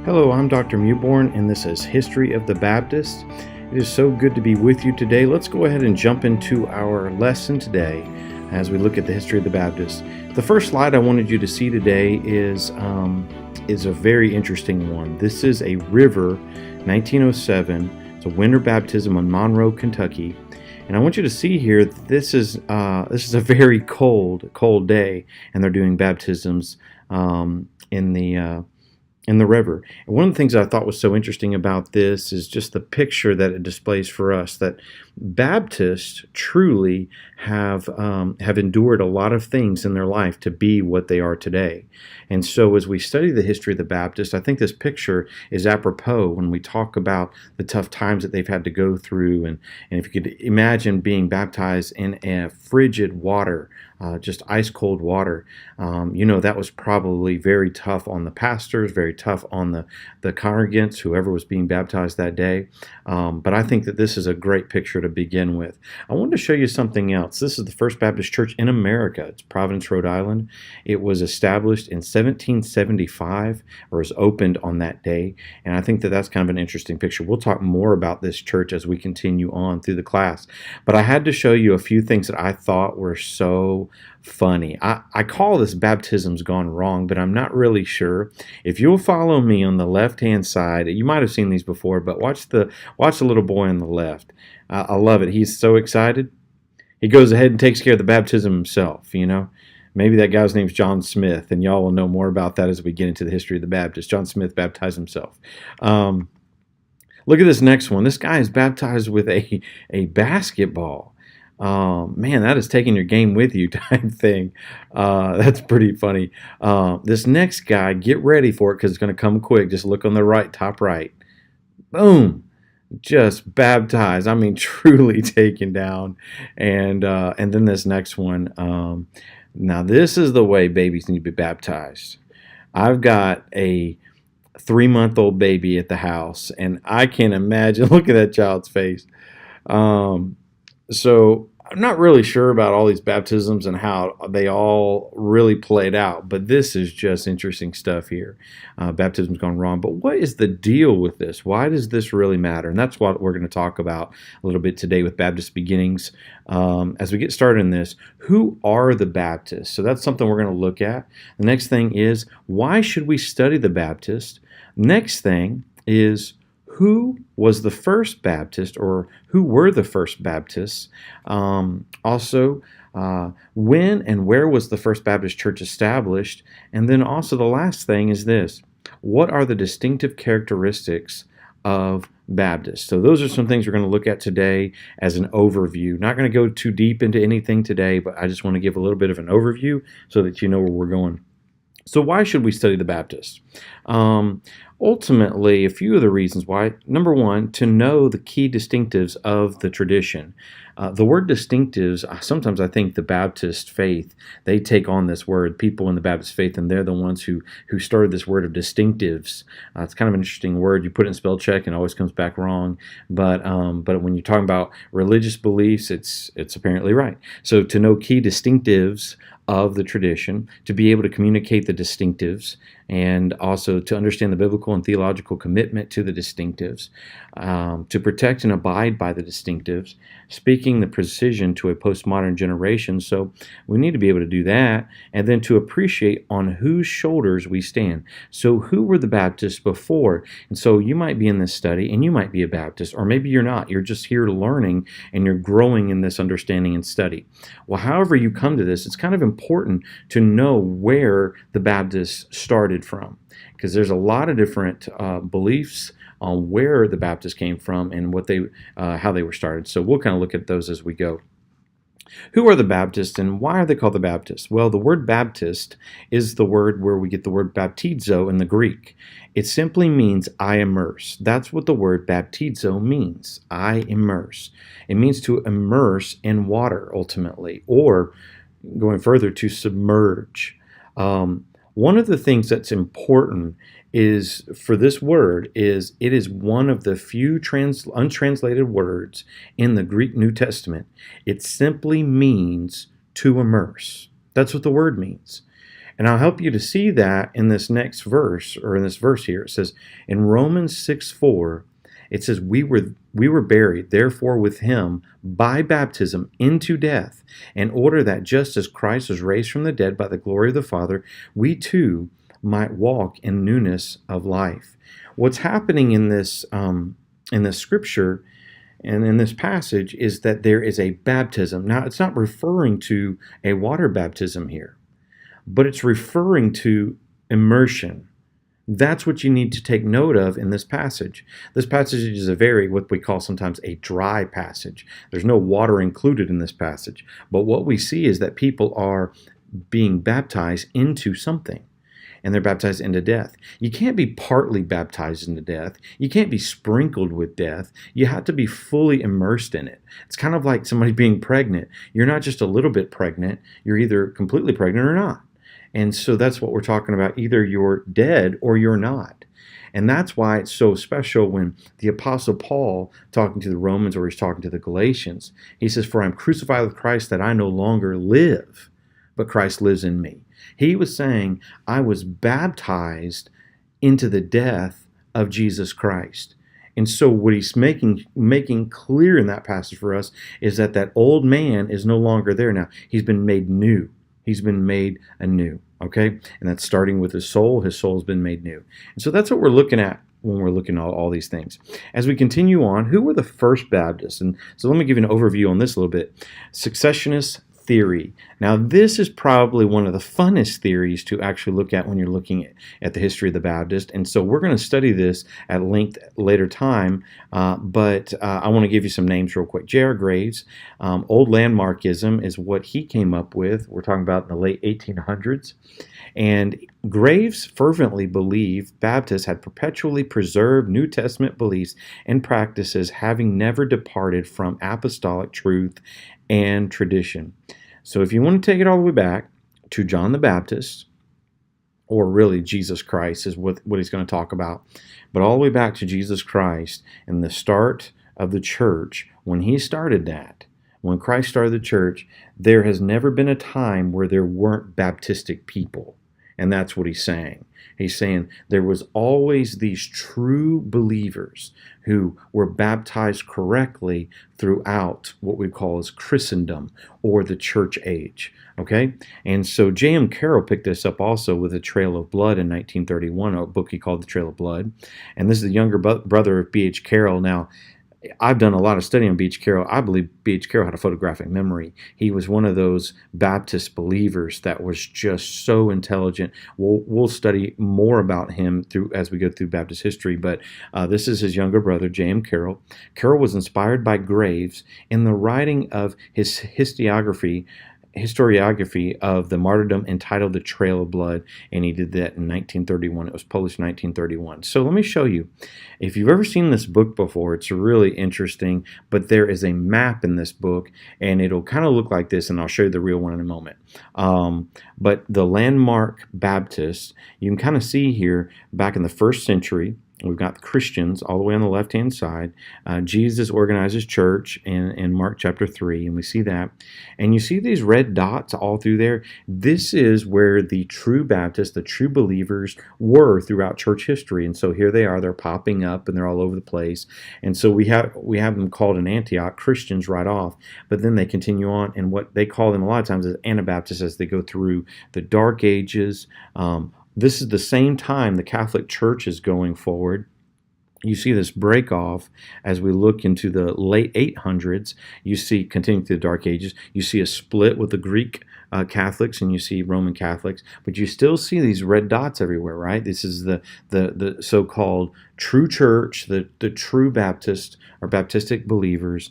Hello, I'm Dr. Mewborn, and this is History of the Baptist. It is so good to be with you today. Let's go ahead and jump into our lesson today as we look at the history of the Baptist. The first slide I wanted you to see today is a very interesting one. This is a river, 1907. It's a winter baptism in Monroe, Kentucky. And I want you to see here that this is a very cold day, and they're doing baptisms in the river. And one of the things I thought was so interesting about this is just the picture that it displays for us, that Baptists truly have endured a lot of things in their life to be what they are today. And so as we study the history of the Baptists, I think this picture is apropos when we talk about the tough times that they've had to go through. And if you could imagine being baptized in a frigid water, just ice cold water, that was probably very tough on the pastors, very tough on the congregants, whoever was being baptized that day. But I think that this is a great picture to begin with. I wanted to show you something else. This is the First Baptist Church in America. It's Providence, Rhode Island. It was established in 1775, or was opened on that day. And I think that that's kind of an interesting picture. We'll talk more about this church as we continue on through the class. But I had to show you a few things that I thought were so funny. I call this baptisms gone wrong, but I'm not really sure. If you'll follow me on the left-hand side, you might have seen these before, but watch the little boy on the left. I love it. He's so excited. He goes ahead and takes care of the baptism himself, Maybe that guy's name's John Smith, and y'all will know more about that as we get into the history of the Baptist. John Smith baptized himself. Look at this next one. This guy is baptized with a basketball. Man, that is taking your game with you type thing. That's pretty funny. This next guy, get ready for it because it's going to come quick. Just look on the right, top right. Boom. Just baptized. I mean, truly taken down. And then this next one. Now, this is the way babies need to be baptized. I've got a 3-month-old baby at the house, and I can't imagine. Look at that child's face. So I'm not really sure about all these baptisms and how they all really played out, but this is just interesting stuff here. Baptism's gone wrong, but what is the deal with this? Why does this really matter? And that's what we're going to talk about a little bit today with Baptist Beginnings. As we get started in this, who are the Baptists? So that's something we're going to look at. The next thing is, why should we study the Baptist? Next thing is, who was the first Baptist, or who were the first Baptists? Also, when and where was the First Baptist Church established? And then also the last thing is this: what are the distinctive characteristics of Baptists? So those are some things we're going to look at today as an overview. Not going to go too deep into anything today, but I just want to give a little bit of an overview so that you know where we're going. So why should we study the Baptist? Ultimately, a few of the reasons why. Number one, to know the key distinctives of the tradition. The word distinctives, sometimes I think the Baptist faith, they take on this word, people in the Baptist faith, and they're the ones who started this word of distinctives. It's kind of an interesting word. You put it in spell check and it always comes back wrong. But when you're talking about religious beliefs, it's apparently right. So to know key distinctives of the tradition, to be able to communicate the distinctives, and also to understand the biblical and theological commitment to the distinctives, to protect and abide by the distinctives, speaking the precision to a postmodern generation. So we need to be able to do that, and then to appreciate on whose shoulders we stand. So who were the Baptists before? And so you might be in this study and you might be a Baptist, or maybe you're not. You're just here learning and you're growing in this understanding and study. Well, however you come to this, it's kind of important to know where the Baptists started from, because there's a lot of different beliefs on where the Baptists came from and what how they were started. So we'll kind of look at those as we go. Who are the Baptists, and why are they called the Baptists? Well, the word Baptist is the word where we get the word baptizo in the Greek. It simply means I immerse. That's what the word baptizo means, I immerse. It means to immerse in water, ultimately, or going further, to submerge. One of the things that's important is for this word is it is one of the few untranslated words in the Greek New Testament. It simply means to immerse. That's what the word means. And I'll help you to see that in this next verse, or in this verse here. It says in Romans 6:4, it says, we were buried, therefore, with him by baptism into death, in order that just as Christ was raised from the dead by the glory of the Father, we too might walk in newness of life. What's happening in this scripture and in this passage is that there is a baptism. Now, it's not referring to a water baptism here, but it's referring to immersion. That's what you need to take note of in this passage. This passage is what we call sometimes a dry passage. There's no water included in this passage. But what we see is that people are being baptized into something, and they're baptized into death. You can't be partly baptized into death. You can't be sprinkled with death. You have to be fully immersed in it. It's kind of like somebody being pregnant. You're not just a little bit pregnant. You're either completely pregnant or not. And so that's what we're talking about. Either you're dead or you're not. And that's why it's so special when the Apostle Paul, talking to the Romans, or he's talking to the Galatians, he says, "For I'm crucified with Christ, that I no longer live, but Christ lives in me." He was saying, I was baptized into the death of Jesus Christ. And so what he's making clear in that passage for us is that old man is no longer there now. He's been made new. He's been made anew, okay? And that's starting with his soul. His soul has been made new. And so that's what we're looking at when we're looking at all these things. As we continue on, who were the first Baptists? And so let me give you an overview on this a little bit. Successionist theory. Now, this is probably one of the funnest theories to actually look at when you're looking at the history of the Baptist. And so we're going to study this at length later time, but I want to give you some names real quick. J.R. Graves, old landmarkism is what he came up with. We're talking about in the late 1800s. And Graves fervently believed Baptists had perpetually preserved New Testament beliefs and practices, having never departed from apostolic truth and tradition. So if you want to take it all the way back to John the Baptist, or really Jesus Christ is what he's going to talk about, but all the way back to Jesus Christ and the start of the church, when he started that, when Christ started the church, there has never been a time where there weren't Baptistic people. And that's what he's saying. He's saying there was always these true believers who were baptized correctly throughout what we call as Christendom or the church age. Okay? And so J.M. Carroll picked this up also with A Trail of Blood in 1931, a book he called The Trail of Blood. And this is the younger brother of B.H. Carroll. Now, I've done a lot of study on B.H. Carroll. I believe B.H. Carroll had a photographic memory. He was one of those Baptist believers that was just so intelligent. We'll study more about him as we go through Baptist history, but this is his younger brother, J.M. Carroll. Carroll was inspired by Graves in the writing of his historiography of the martyrdom entitled The Trail of Blood, and he did that in 1931. It was published in 1931. So let me show you. If you've ever seen this book before, it's really interesting, but there is a map in this book, and it'll kind of look like this, and I'll show you the real one in a moment. But the landmark Baptists, you can kind of see here back in the first century, we've got the Christians all the way on the left-hand side. Jesus organizes church in Mark chapter 3, and we see that. And you see these red dots all through there. This is where the true Baptists, the true believers, were throughout church history. And so here they are. They're popping up, and they're all over the place. And so we have them called in Antioch Christians right off. But then they continue on, and what they call them a lot of times is Anabaptists as they go through the Dark Ages. This is the same time the Catholic Church is going forward. You see this break off as we look into the late 800s. You see, continuing through the Dark Ages, you see a split with the Greek Catholics and you see Roman Catholics, but you still see these red dots everywhere, right? This is the so-called true church, the true Baptist or Baptistic believers,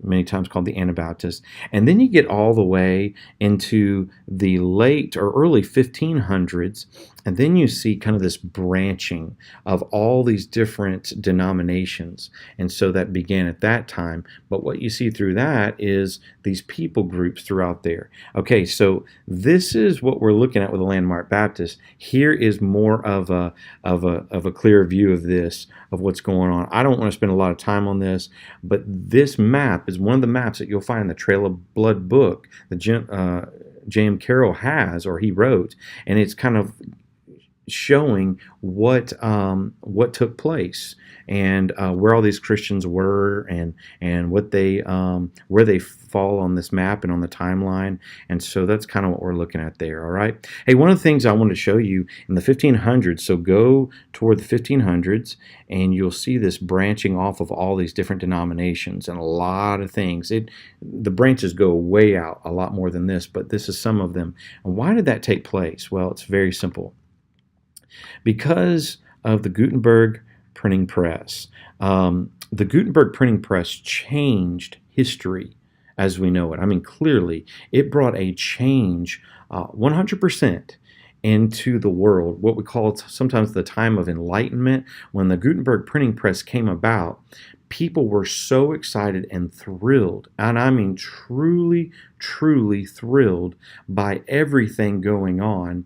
many times called the Anabaptists. And then you get all the way into the late or early 1500s, and then you see kind of this branching of all these different denominations. And so that began at that time. But what you see through that is these people groups throughout there. Okay, so this is what we're looking at with the Landmark Baptist. Here is more of a clear view of this, of what's going on. I don't want to spend a lot of time on this, but this map is one of the maps that you'll find in the Trail of Blood book, the J.M. Carroll has, or he wrote, and it's kind of showing what took place, and where all these Christians were, and what they where they fall on this map and on the timeline. And so that's kind of what we're looking at there. All right. Hey, one of the things I want to show you in the 1500s. So go toward the 1500s, and you'll see this branching off of all these different denominations and a lot of things. The branches go way out a lot more than this, but this is some of them. And why did that take place? Well, it's very simple. Because of the Gutenberg printing press. The Gutenberg printing press changed history as we know it. I mean, clearly, it brought a change 100% into the world, what we call sometimes the time of enlightenment. When the Gutenberg printing press came about, people were so excited and thrilled, and I mean truly, truly thrilled by everything going on,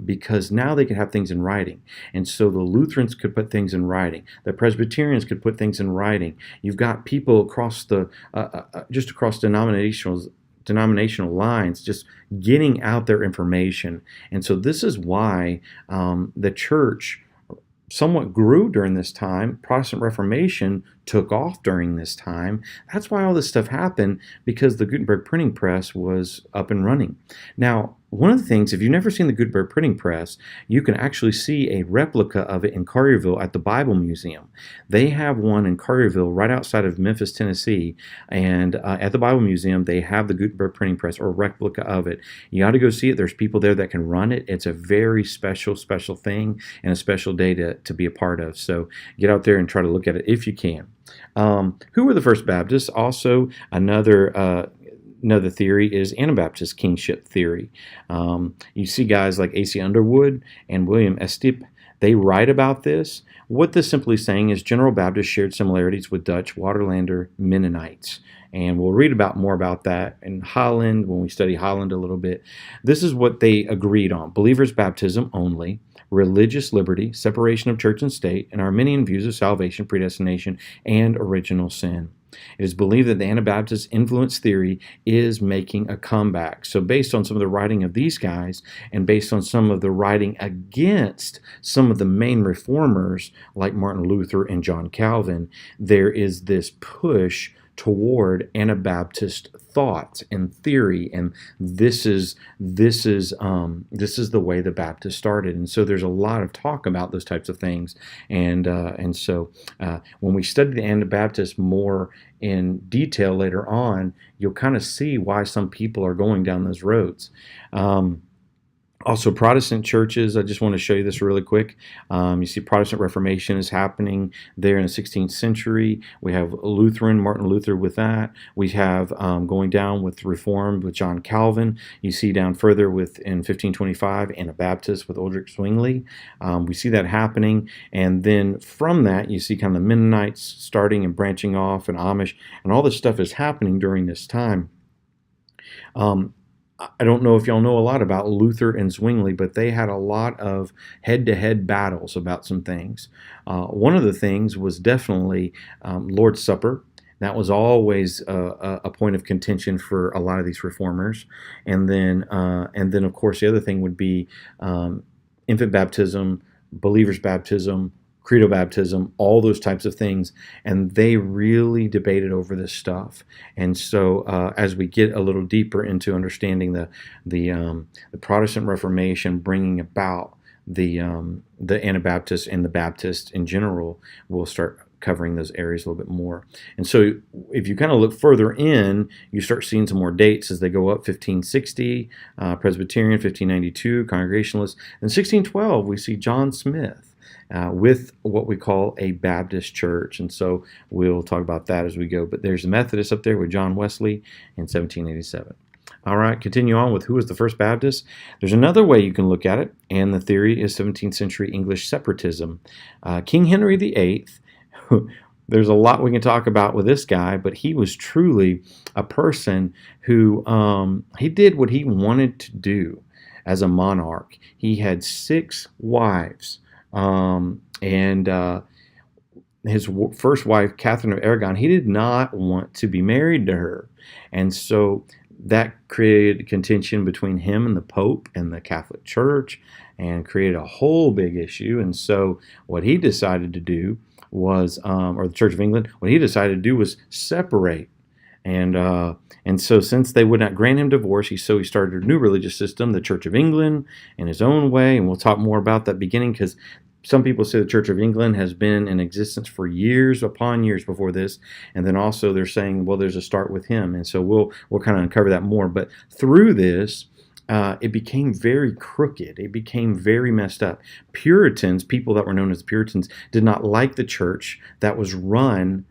because now they could have things in writing. And so the Lutherans could put things in writing. The Presbyterians could put things in writing. You've got people across the just across denominational lines just getting out their information. And so this is why the church somewhat grew during this time. Protestant Reformation took off during this time. That's why all this stuff happened, because the Gutenberg printing press was up and running. Now, one of the things, if you've never seen the Gutenberg printing press, you can actually see a replica of it in Collierville at the Bible Museum. They have one in Collierville right outside of Memphis, Tennessee, and at the Bible Museum, they have the Gutenberg printing press, or a replica of it. You ought to go see it. There's people there that can run it. It's a very special, special thing, and a special day to be a part of. So get out there and try to look at it if you can. Who were the first Baptists? Also, another theory is Anabaptist kingship theory. You see guys like A.C. Underwood and William Estep. They write about this. What this simply saying is General Baptists shared similarities with Dutch Waterlander Mennonites. And we'll read more about that in Holland when we study Holland a little bit. This is what they agreed on: believers' baptism only, religious liberty, separation of church and state, and Arminian views of salvation, predestination, and original sin. It is believed that the Anabaptist influence theory is making a comeback. So based on some of the writing of these guys, and based on some of the writing against some of the main reformers like Martin Luther and John Calvin, there is this push toward Anabaptist thought and theory, and this is the way the Baptists started. And so there's a lot of talk about those types of things, and so when we study the Anabaptists more in detail later on, you'll kind of see why some people are going down those roads. Also, Protestant churches, I just want to show you this really quick. You see Protestant Reformation is happening there in the 16th century. We have Lutheran, Martin Luther with that. We have going down with Reform with John Calvin. You see down further in 1525, Anabaptist with Ulrich Zwingli. We see that happening. And then from that, you see kind of the Mennonites starting and branching off, and Amish, and all this stuff is happening during this time. I don't know if y'all know a lot about Luther and Zwingli, but they had a lot of head-to-head battles about some things. One of the things was definitely Lord's Supper. That was always a point of contention for a lot of these reformers. And then of course, the other thing would be infant baptism, believer's baptism, credo baptism, all those types of things, and they really debated over this stuff. And so as we get a little deeper into understanding the Protestant Reformation bringing about the Anabaptists and the Baptists in general, we'll start covering those areas a little bit more. And so if you kind of look further in, you start seeing some more dates as they go up. 1560, Presbyterian; 1592, Congregationalist. In 1612, we see John Smith with what we call a Baptist church. And so we'll talk about that as we go. But there's the Methodists up there with John Wesley in 1787. All right, continue on with who was the first Baptist. There's another way you can look at it, and the theory is 17th century English separatism. King Henry VIII, there's a lot we can talk about with this guy, but he was truly a person who he did what he wanted to do as a monarch. He had 6 wives. And his first wife, Catherine of Aragon, he did not want to be married to her. And so that created contention between him and the Pope and the Catholic Church, and created a whole big issue. And so what he decided to do was, or the Church of England, what he decided to do was separate. And so since they would not grant him divorce, he started a new religious system, the Church of England, in his own way. And we'll talk more about that beginning, because some people say the Church of England has been in existence for years upon years before this, and then also they're saying, well, there's a start with him, and so we'll kind of uncover that more. But through this, it became very crooked. It became very messed up. Puritans, people that were known as Puritans, did not like the church that was run.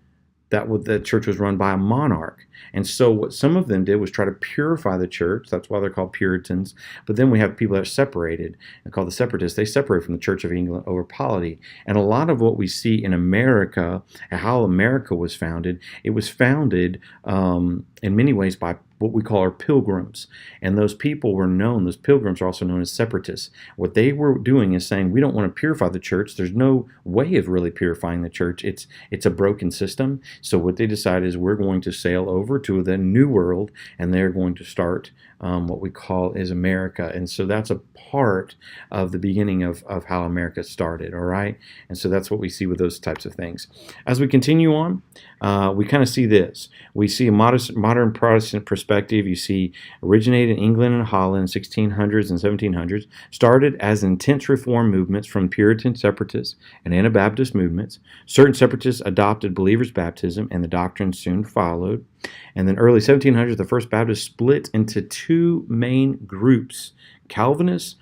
The church was run by a monarch. And so what some of them did was try to purify the church. That's why they're called Puritans. But then we have people that are separated and called the separatists. They separate from the Church of England over polity. And a lot of what we see in America, how America was founded, it was founded in many ways by what we call our pilgrims. And those people were known, those pilgrims are also known as separatists. What they were doing is saying, we don't want to purify the church. There's no way of really purifying the church. It's a broken system. So what they decided is, we're going to sail over to the New World, and they're going to start what we call is America. And so that's a part of the beginning of how America started, all right? And so that's what we see with those types of things. As we continue on, we kind of see this. We see a modern Protestant perspective. You see, originated in England and Holland, 1600s and 1700s, started as intense reform movements from Puritan separatists and Anabaptist movements. Certain separatists adopted believers' baptism, and the doctrine soon followed. And then early 1700s, the First Baptists split into two main groups: Calvinists,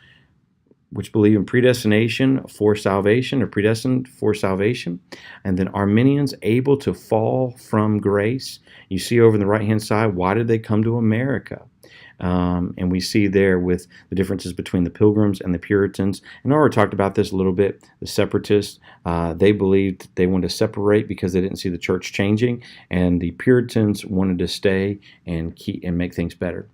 which believe in predestination for salvation, or predestined for salvation, and then Arminians, able to fall from grace. You see over on the right-hand side, why did they come to America? And we see there with the differences between the Pilgrims and the Puritans. And I already talked about this a little bit. The Separatists, they believed they wanted to separate because they didn't see the church changing, and the Puritans wanted to stay and make things better.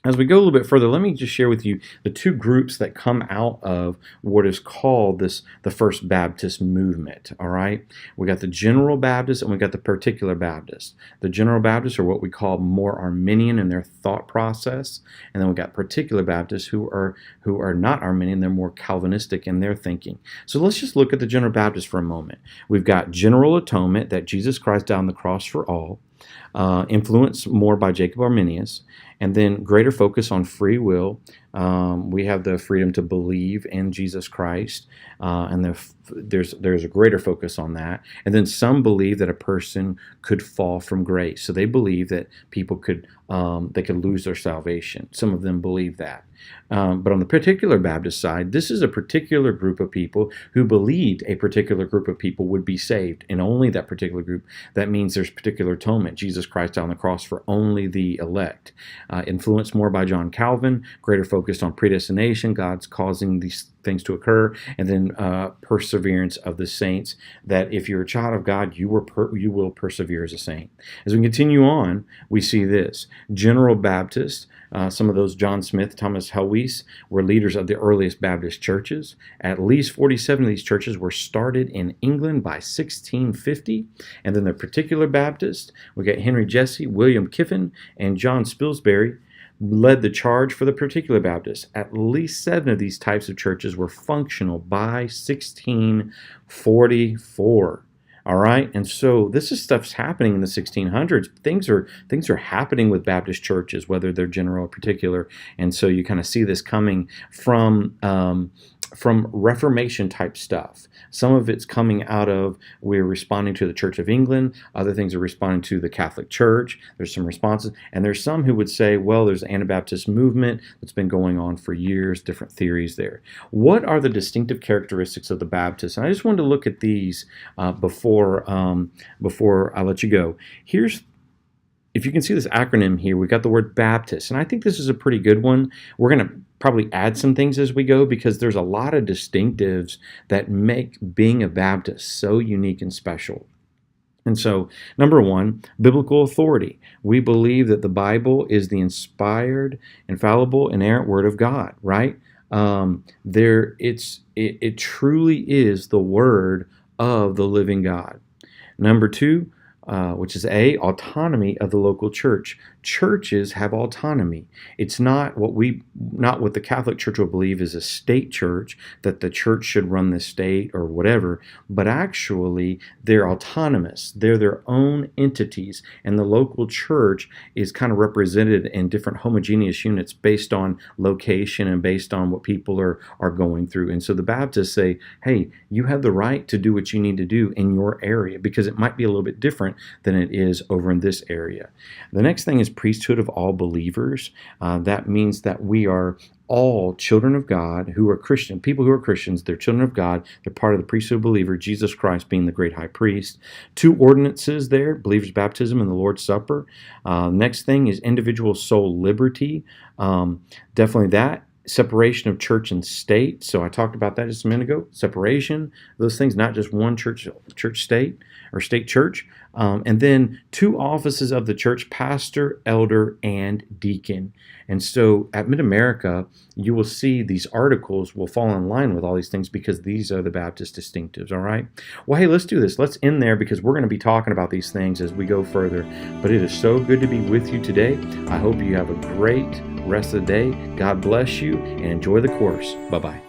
As we go a little bit further, let me just share with you the two groups that come out of what is called the First Baptist movement, all right? We got the General Baptists and we got the Particular Baptists. The General Baptists are what we call more Arminian in their thought process, and then we got Particular Baptists who are not Arminian, they're more Calvinistic in their thinking. So let's just look at the General Baptists for a moment. We've got general atonement, that Jesus Christ died on the cross for all, influenced more by Jacob Arminius, and then greater focus on free will. We have the freedom to believe in Jesus Christ, and there's a greater focus on that. And then some believe that a person could fall from grace, so they believe that people could lose their salvation. Some of them believe that. But on the Particular Baptist side, this is a particular group of people who believed a particular group of people would be saved, and only that particular group. That means there's particular atonement, Jesus Christ on the cross for only the elect. Influenced more by John Calvin, greater focus on predestination, God's causing these things to occur, and then perseverance of the saints, that if you're a child of God, you will persevere as a saint. As we continue on, we see this. General Baptist, some of those, John Smith, Thomas Helwys, were leaders of the earliest Baptist churches. At least 47 of these churches were started in England by 1650. And then the Particular Baptist, we got Henry Jesse, William Kiffin, and John Spilsbury, led the charge for the Particular Baptists. At least 7 of these types of churches were functional by 1644. All right, and so this is stuff's happening in the 1600s. Things are happening with Baptist churches, whether they're general or particular, and so you kind of see this coming from Reformation type stuff. Some of it's coming out of, we're responding to the Church of England. Other things are responding to the Catholic Church. There's some responses. And there's some who would say, well, there's an Anabaptist movement that's been going on for years, different theories there. What are the distinctive characteristics of the Baptists? And I just wanted to look at these before I let you go. If you can see this acronym here, we've got the word Baptist, and I think this is a pretty good one. We're going to probably add some things as we go, because there's a lot of distinctives that make being a Baptist so unique and special. And so, number one, biblical authority. We believe that the Bible is the inspired, infallible, inerrant Word of God, right? It truly is the Word of the living God. Number two, which is autonomy of the local church. churches have autonomy. It's not what the Catholic Church will believe is a state church, that the church should run the state or whatever, but actually they're autonomous. They're their own entities, and the local church is kind of represented in different homogeneous units based on location and based on what people are going through. And so the Baptists say, hey, you have the right to do what you need to do in your area, because it might be a little bit different than it is over in this area. The next thing is priesthood of all believers. That means that we are all children of God who are Christian. People who are Christians, they're children of God. They're part of the priesthood of believer, Jesus Christ being the great high priest. 2 ordinances there, believer's baptism and the Lord's Supper. Next thing is individual soul liberty. Definitely that. Separation of church and state. So I talked about that just a minute ago. Separation, those things, not just one church state or state church. And then 2 offices of the church, pastor, elder, and deacon. And so at Mid-America, you will see these articles will fall in line with all these things because these are the Baptist distinctives, all right? Well, hey, let's do this. Let's end there because we're going to be talking about these things as we go further. But it is so good to be with you today. I hope you have a great rest of the day. God bless you and enjoy the course. Bye-bye.